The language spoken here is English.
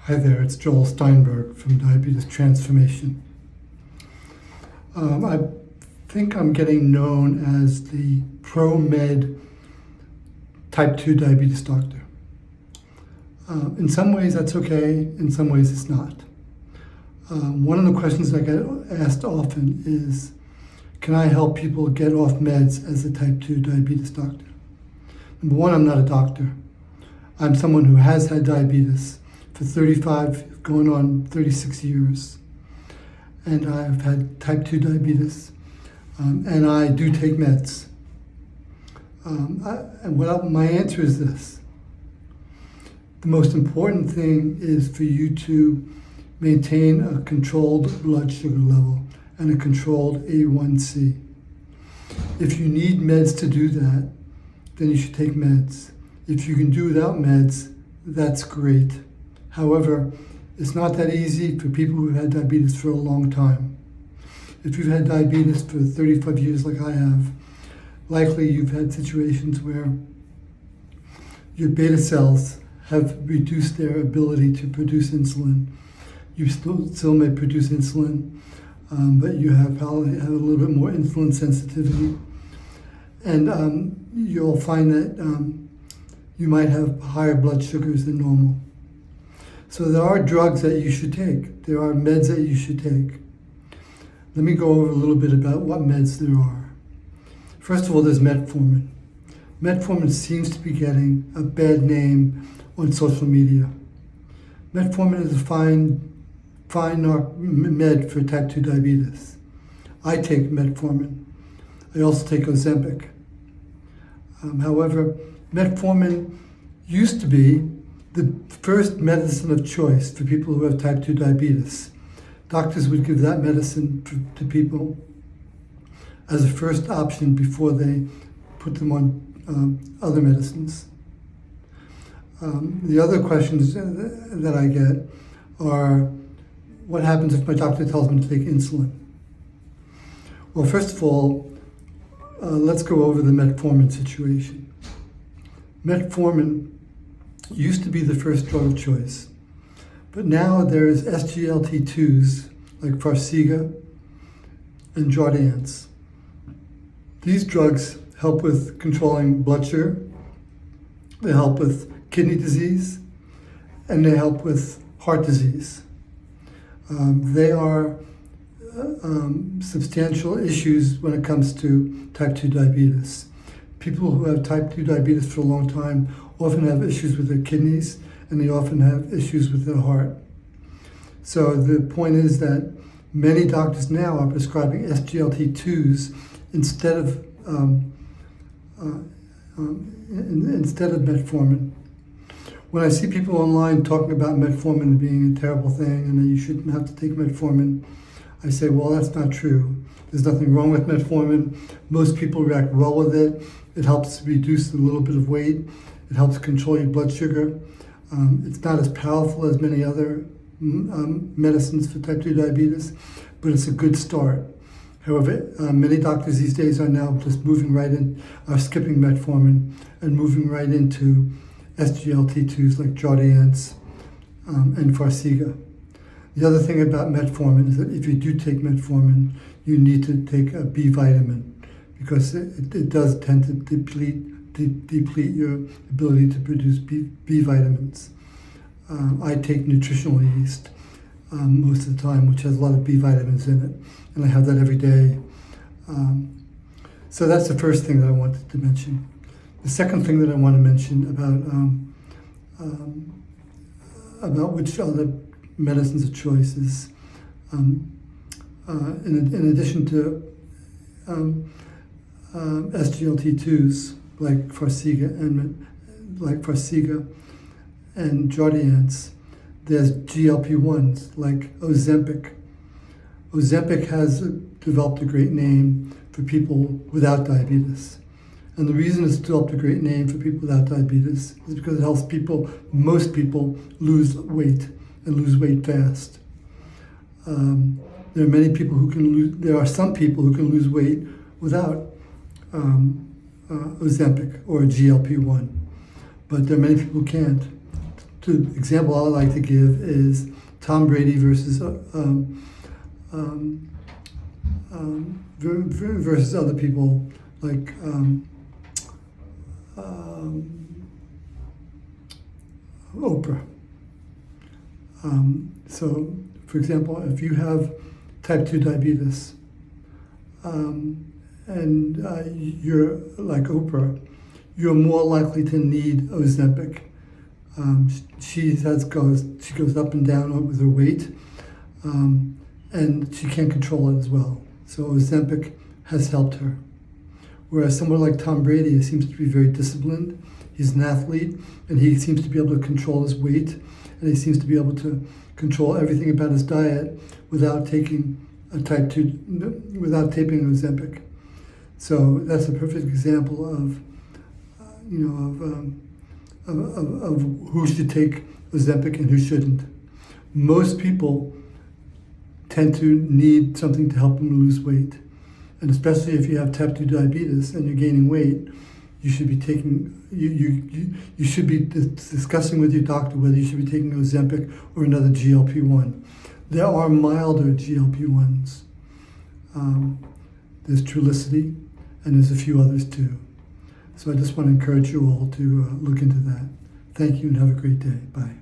Hi there, it's Joel Steinberg from Diabetes Transformation. I think I'm getting known as the pro-med type 2 diabetes doctor. In some ways that's okay, in some ways it's not. One of the questions I get asked often is, can I help people get off meds as a type 2 diabetes doctor? Number one, I'm not a doctor. I'm someone who has had diabetes for 35, going on 36 years. And I've had type 2 diabetes, and I do take meds. My answer is this. The most important thing is for you to maintain a controlled blood sugar level and a controlled A1C. If you need meds to do that, then you should take meds. If you can do without meds, that's great. However, it's not that easy for people who've had diabetes for a long time. If you've had diabetes for 35 years like I have, likely you've had situations where your beta cells have reduced their ability to produce insulin. You still may produce insulin, but you have probably have a little bit more insulin sensitivity. And you'll find that you might have higher blood sugars than normal. So there are drugs that you should take. There are meds that you should take. Let me go over a little bit about what meds there are. First of all, there's metformin. Metformin seems to be getting a bad name on social media. Metformin is a fine med for type 2 diabetes. I take metformin. I also take Ozempic. However, metformin used to be the first medicine of choice for people who have type 2 diabetes. Doctors would give that medicine to people as a first option before they put them on other medicines. The other questions that I get are, what happens if my doctor tells me to take insulin? Well, first of all, let's go over the metformin situation. Metformin used to be the first drug of choice, but now there's SGLT2s like Farxiga and Jardiance. These drugs help with controlling blood sugar, they help with kidney disease, and they help with heart disease. They are substantial issues when it comes to type 2 diabetes. People who have type 2 diabetes for a long time often have issues with their kidneys, and they often have issues with their heart. So the point is that many doctors now are prescribing SGLT2s instead of metformin. When I see people online talking about metformin being a terrible thing and that you shouldn't have to take metformin, I say, well, that's not true. There's nothing wrong with metformin. Most people react well with it. It helps reduce a little bit of weight. It helps control your blood sugar. It's not as powerful as many other medicines for type 2 diabetes, but it's a good start. However, many doctors these days are now just are skipping metformin and moving right into SGLT2s like Jardiance and Farxiga. The other thing about metformin is that if you do take metformin, you need to take a B vitamin because it does tend to deplete your ability to produce B vitamins. I take nutritional yeast most of the time, which has a lot of B vitamins in it, and I have that every day. So that's the first thing that I wanted to mention. The second thing that I want to mention about which other medicines of choice is, in addition to SGLT2s like Farxiga and Jardiance, there's GLP-1s like Ozempic. Ozempic has developed a great name for people without diabetes. And the reason it's developed a great name for people without diabetes is because it helps most people lose weight and lose weight fast. There are some people who can lose weight without Ozempic or GLP-1, but there are many people who can't. the example I like to give is Tom Brady versus versus other people like Oprah. So, for example, if you have type 2 diabetes and you're like Oprah, you're more likely to need Ozempic. She goes up and down with her weight, and she can't control it as well. So Ozempic has helped her. Whereas someone like Tom Brady seems to be very disciplined. He's an athlete, and he seems to be able to control his weight, and he seems to be able to control everything about his diet without taking without taking Ozempic. So that's a perfect example of who should take Ozempic and who shouldn't. Most people tend to need something to help them lose weight. And especially if you have type 2 diabetes and you're gaining weight, you should be taking, you should be discussing with your doctor whether you should be taking Ozempic or another GLP-1. There are milder GLP-1s. There's Trulicity, and there's a few others too. So I just want to encourage you all to look into that. Thank you and have a great day. Bye.